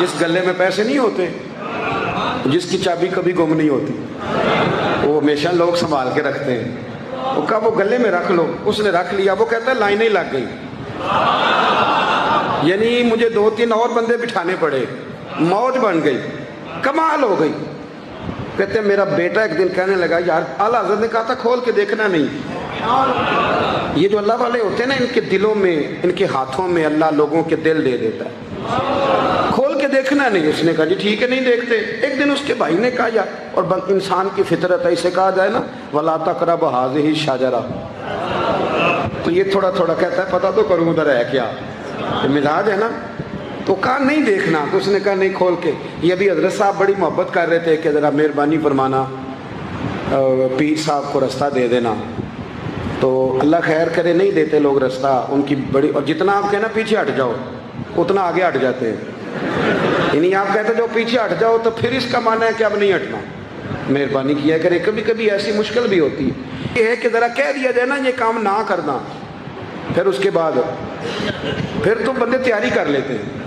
جس گلے میں پیسے نہیں ہوتے، جس کی چابی کبھی گم نہیں ہوتی، وہ ہمیشہ لوگ سنبھال کے رکھتے ہیں، وہ کہا وہ گلے میں رکھ لو، اس نے رکھ لیا، وہ کہتا ہے لائنیں لگ گئی، یعنی مجھے 2-3 اور بندے بٹھانے پڑے، موج بن گئی، کمال ہو گئی۔ کہتے ہیں میرا بیٹا ایک دن کہنے لگا یار اعلیٰ حضرت نے کہا تھا کھول کے دیکھنا نہیں۔ یہ جو اللہ والے ہوتے ہیں نا، ان کے دلوں میں، ان کے ہاتھوں میں اللہ لوگوں کے دل دے دیتا ہے، کھول کے دیکھنا نہیں۔ اس نے کہا جی ٹھیک ہے نہیں دیکھتے۔ ایک دن اس کے بھائی نے کہا یار، اور انسان کی فطرت ہے، اسے کہا جائے نا وَلَا تَقْرَبُوا هَٰذِهِ الشَّجَرَةَ، تو یہ تھوڑا تھوڑا کہتا ہے پتہ تو کروں ادھر ہے کیا، یہ مزاج ہے نا۔ تو کہا نہیں دیکھنا، تو اس نے کہا نہیں کھول کے۔ یہ ابھی حضرت صاحب بڑی محبت کر رہے تھے کہ ذرا مہربانی فرمانا پیر صاحب کو رستہ دے دینا، تو اللہ خیر کرے نہیں دیتے لوگ رستہ، ان کی بڑی، اور جتنا آپ کہنا پیچھے ہٹ جاؤ اتنا آگے ہٹ جاتے ہیں، یعنی آپ کہتے جو پیچھے ہٹ جاؤ تو پھر اس کا معنی ہے کہ اب نہیں ہٹنا۔ مہربانی کیا کرے، کبھی کبھی ایسی مشکل بھی ہوتی ہے، یہ ہے کہ ذرا کہہ دیا جائے نا یہ کام نہ کرنا، پھر اس کے بعد پھر تو بندے تیاری کر لیتے ہیں،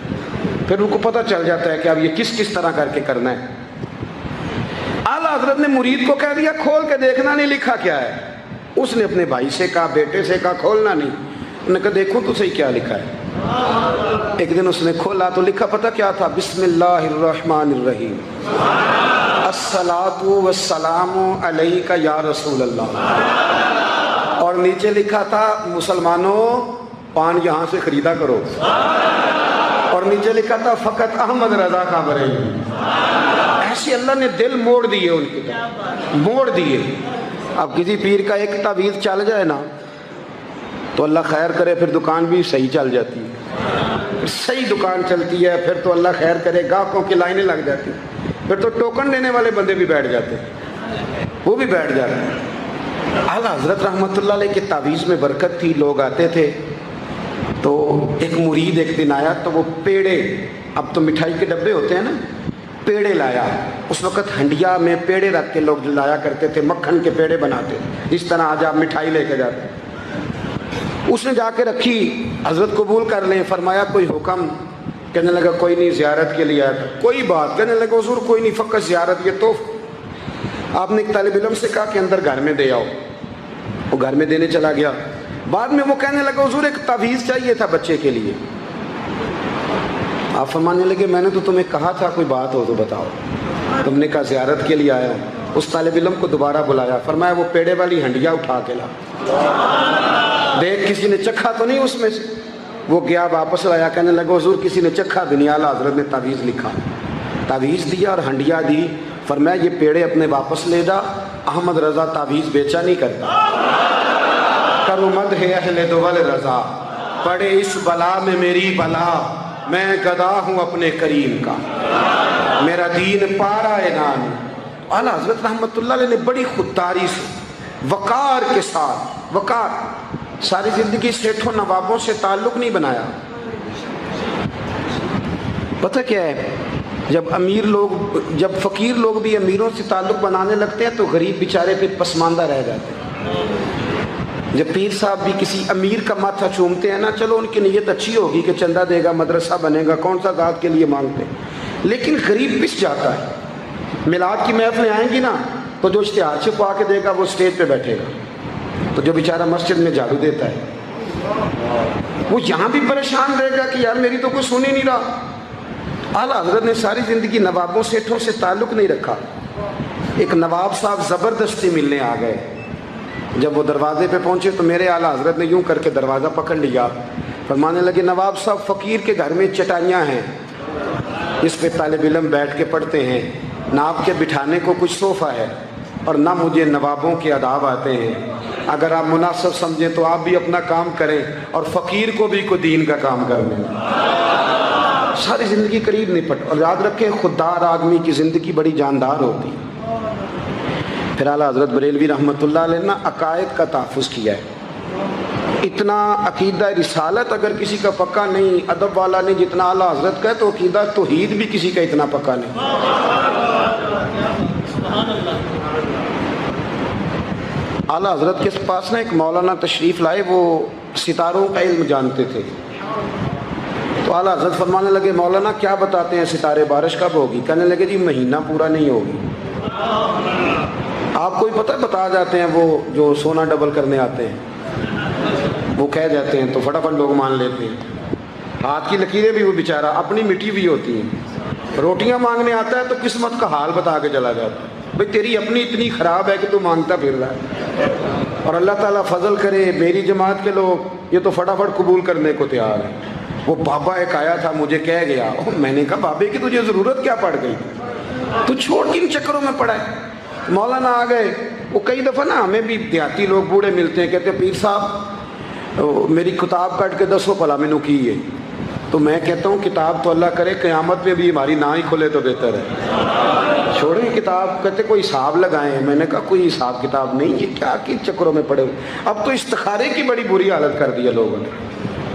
پھر ان کو پتہ چل جاتا ہے کہ اب یہ کس کس طرح کر کے کرنا ہے۔ اعلیٰ حضرت نے مرید کو کہہ دیا کھول کے دیکھنا نہیں لکھا کیا ہے۔ اس نے اپنے بھائی سے کہا، بیٹے سے کہا کھولنا نہیں۔ انہوں نے کہا دیکھو تو صحیح کیا لکھا ہے۔ ایک دن اس نے کھولا تو لکھا پتہ کیا تھا، بسم اللہ الرحمن الرحیم، الصلاۃ والسلام علیک یا رسول اللہ، اور نیچے لکھا تھا مسلمانوں پان یہاں سے خریدا کرو، اور نیچے لکھا تھا فقط احمد رضا کا بریلوی۔ ایسے اللہ نے دل موڑ دیے، ان کی موڑ دیے۔ اب کسی پیر کا ایک تعویذ چل جائے نا تو اللہ خیر کرے پھر دکان بھی صحیح چل جاتی ہے، صحیح دکان چلتی ہے، پھر تو اللہ خیر کرے گاہکوں کی لائنیں لگ جاتی، پھر تو ٹوکن دینے والے بندے بھی بیٹھ جاتے، وہ بھی بیٹھ جاتے ہیں۔ اعلیٰ حضرت رحمۃ اللہ علیہ کے تعویذ میں برکت تھی، لوگ آتے تھے تو ایک مرید ایک دن آیا تو وہ پیڑے، اب تو مٹھائی کے ڈبے ہوتے ہیں نا، پیڑے لایا۔ اس وقت ہنڈیا میں پیڑے رکھ کے لوگ لایا کرتے تھے، مکھن کے پیڑے بناتے، جس طرح آج آپ مٹھائی لے کے جاتے۔ اس نے جا کے رکھی، حضرت قبول کر لیں، فرمایا کوئی حکم؟ کہنے لگا کوئی نہیں، زیارت کے لیے آیا تھا۔ کوئی بات؟ کہنے لگا حضور کوئی نہیں، فقط زیارت، یہ تو آپ نے ایک طالب علم سے کہا کہ اندر گھر میں دے آؤ، وہ گھر میں دینے چلا گیا۔ بعد میں وہ کہنے لگا حضور ایک تعویذ چاہیے تھا بچے کے لیے۔ آپ فرمانے لگے میں نے تو تمہیں کہا تھا کوئی بات ہو تو بتاؤ۔ تم نے کہا زیارت کے لیے آیا ہوں۔ اس طالب علم کو دوبارہ بلایا، فرمایا وہ پیڑے والی ہنڈیا اٹھا کے لا، دیکھ کسی نے چکھا تو نہیں اس میں سے۔ وہ گیا واپس لایا، کہنے لگا حضور کسی نے چکھا بھی نہیں، اعلیٰ حضرت نے تعویذ لکھا، تعویذ دیا اور ہنڈیا دی، فرمایا یہ پیڑے اپنے واپس لے جا، احمد رضا تعویذ بیچا نہیں کرتا۔ کرو مدح اہل دول رضا، پڑے اس بلا میں میری بلا، میں گدا ہوں اپنے کریم کا، میرا دین پارا انعام۔ اعلیٰ حضرت رحمۃ اللہ علیہ نے بڑی خودداری سے، وقار کے ساتھ، وقار، ساری زندگی سیٹھوں نوابوں سے تعلق نہیں بنایا۔ پتہ کیا ہے، جب امیر لوگ، جب فقیر لوگ بھی امیروں سے تعلق بنانے لگتے ہیں تو غریب بیچارے پھر پسماندہ رہ جاتے ہیں۔ جب پیر صاحب بھی کسی امیر کا ماتھا چومتے ہیں نا، چلو ان کی نیت اچھی ہوگی کہ چندہ دے گا، مدرسہ بنے گا، کون سا ذات کے لیے مانگتے ہیں، لیکن غریب پس جاتا ہے۔ میلاد کی محفلیں آئیں گی نا تو جو اشتہار چھپوا کے دے گا وہ اسٹیج پہ بیٹھے گا، تو جو بیچارہ مسجد میں جھاڑو دیتا ہے وہ یہاں بھی پریشان رہے گا کہ یار میری تو کوئی سن ہی نہیں رہا۔ اعلیٰ حضرت نے ساری زندگی نوابوں سیٹھوں سے تعلق نہیں رکھا۔ ایک نواب صاحب زبردستی ملنے آ گئے، جب وہ دروازے پہ پہنچے تو میرے اعلیٰ حضرت نے یوں کر کے دروازہ پکڑ لیا، فرمانے لگے نواب صاحب فقیر کے گھر میں چٹائیاں ہیں، اس پہ طالب علم بیٹھ کے پڑھتے ہیں، نہ آپ کے بٹھانے کو کچھ صوفہ ہے اور نہ مجھے نوابوں کے آداب آتے ہیں، اگر آپ مناسب سمجھیں تو آپ بھی اپنا کام کریں اور فقیر کو بھی کوئی دین کا کام کرنے۔ ساری زندگی قریب نہیں پٹ، اور یاد رکھیں خوددار آدمی کی زندگی بڑی جاندار ہوتی۔ پھر اعلیٰ حضرت بریلوی رحمۃ اللہ علیہ نے عقائد کا تحفظ کیا ہے۔ اتنا عقیدہ رسالت اگر کسی کا پکا نہیں، ادب والا نہیں جتنا اعلیٰ حضرت کا ہے، تو عقیدہ توحید بھی کسی کا اتنا پکا نہیں۔ اعلیٰ حضرت کے پاس نا ایک مولانا تشریف لائے، وہ ستاروں کا علم جانتے تھے، تو اعلیٰ حضرت فرمانے لگے مولانا کیا بتاتے ہیں ستارے بارش کب ہوگی؟ کہنے لگے جی مہینہ پورا نہیں ہوگی۔ آپ کو ہی پتہ بتا جاتے ہیں، وہ جو سونا ڈبل کرنے آتے ہیں وہ کہہ جاتے ہیں تو فٹافٹ لوگ مان لیتے ہیں۔ ہاتھ کی لکیریں بھی وہ بیچارہ اپنی مٹی بھی ہوتی ہیں، روٹیاں مانگنے آتا ہے تو قسمت کا حال بتا کے چلا جاتا ہے، بھئی تیری اپنی اتنی خراب ہے کہ تو مانگتا پھر رہا ہے، اور اللہ تعالیٰ فضل کرے میری جماعت کے لوگ یہ تو فٹافٹ قبول کرنے کو تیار ہیں۔ وہ بابا ایک آیا تھا مجھے کہہ گیا، میں نے کہا بابے کی تجھے ضرورت کیا پڑ گئی، تو چھوڑ کن چکروں میں پڑا ہے؟ مولانا آ گئے، وہ کئی دفعہ نا ہمیں بھی دیہاتی لوگ بوڑھے ملتے ہیں، کہتے ہیں پیر صاحب میری کتاب کٹ کے دسو پلا میں نے کی ہے، تو میں کہتا ہوں کتاب تو اللہ کرے قیامت میں بھی ہماری نہ ہی کھلے تو بہتر ہے، چھوڑیں کتاب۔ کہتے کوئی حساب لگائیں، میں نے کہا کوئی حساب کتاب نہیں، یہ کیا کن چکروں میں پڑے ہوئے۔ اب تو استخارے کی بڑی بری حالت کر دی ہے لوگوں نے،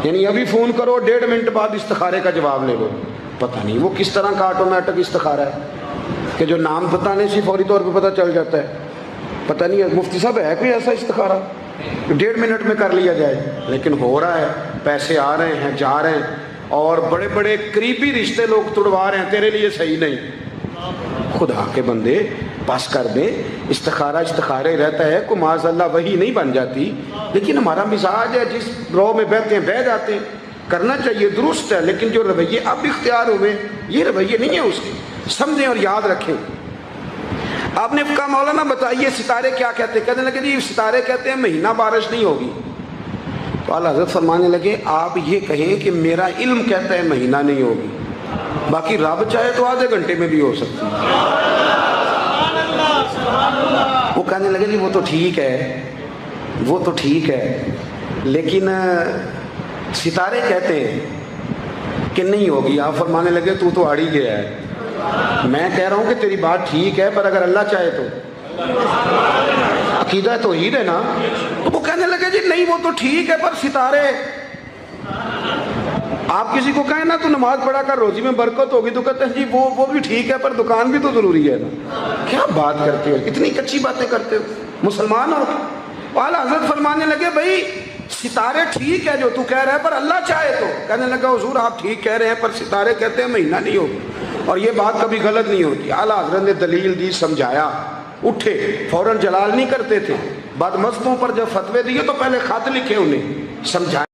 یعنی ابھی فون کرو 1.5 منٹ بعد استخارے کا جواب لے لو، پتہ نہیں وہ کس طرح کا آٹومیٹک استخارہ ہے کہ جو نام بتانے سے فوری طور پہ پتہ چل جاتا ہے۔ پتہ نہیں مفتی صاحب ہے کوئی ایسا استخارہ 1.5 منٹ میں کر لیا جائے، لیکن ہو رہا ہے، پیسے آ رہے ہیں جا رہے ہیں، اور بڑے بڑے قریبی رشتے لوگ تڑوا رہے ہیں تیرے لیے صحیح نہیں۔ خدا کے بندے پاس کر دیں، استخارے رہتا ہے، کو معاذ اللہ وہی نہیں بن جاتی، لیکن ہمارا مزاج ہے جس رو میں بیٹھتے ہیں بہ جاتے ہیں، کرنا چاہیے درست ہے، لیکن جو رویے اب اختیار ہوئے یہ رویے نہیں ہیں اس کے، سمجھیں اور یاد رکھیں۔ آپ نے کہا مولانا بتائیے ستارے کیا کہتے ہیں؟ کہنے لگے جی ستارے کہتے ہیں مہینہ بارش نہیں ہوگی۔ تو اعلیٰ حضرت فرمانے لگے آپ یہ کہیں کہ میرا علم کہتا ہے مہینہ نہیں ہوگی، باقی رب چاہے تو آدھے گھنٹے میں بھی ہو سکتی ہے۔ وہ کہنے لگے جی وہ تو ٹھیک ہے لیکن ستارے کہتے ہیں کہ نہیں ہوگی۔ آپ فرمانے لگے تو اڑ ہی گیا ہے، میں کہہ رہا ہوں کہ تیری بات ٹھیک ہے پر اگر اللہ چاہے تو، عقیدہ توحید ہے نا۔ تو وہ کہنے لگے جی نہیں وہ تو ٹھیک ہے پر ستارے، آپ کسی کو کہیں نا تو نماز پڑھا کر روزی میں برکت ہوگی تو کہتے ہیں جی وہ بھی ٹھیک ہے پر دکان بھی تو ضروری ہے نا۔ کیا بات کرتے ہو، اتنی کچی باتیں کرتے ہو، مسلمان ہو؟ اعلیٰ حضرت فرمانے لگے بھائی ستارے ٹھیک ہے جو تو کہہ رہا ہے پر اللہ چاہے تو۔ کہنے لگا حضور آپ ٹھیک کہہ رہے ہیں پر ستارے کہتے ہیں مہینہ نہیں ہوگا، اور یہ بات کبھی غلط نہیں ہوتی۔ اعلیٰ حضرت نے دلیل دی، سمجھایا، اٹھے، فوراً جلال نہیں کرتے تھے، بعد مذہبوں پر جب فتوے دیے تو پہلے خط لکھے، انہیں سمجھایا۔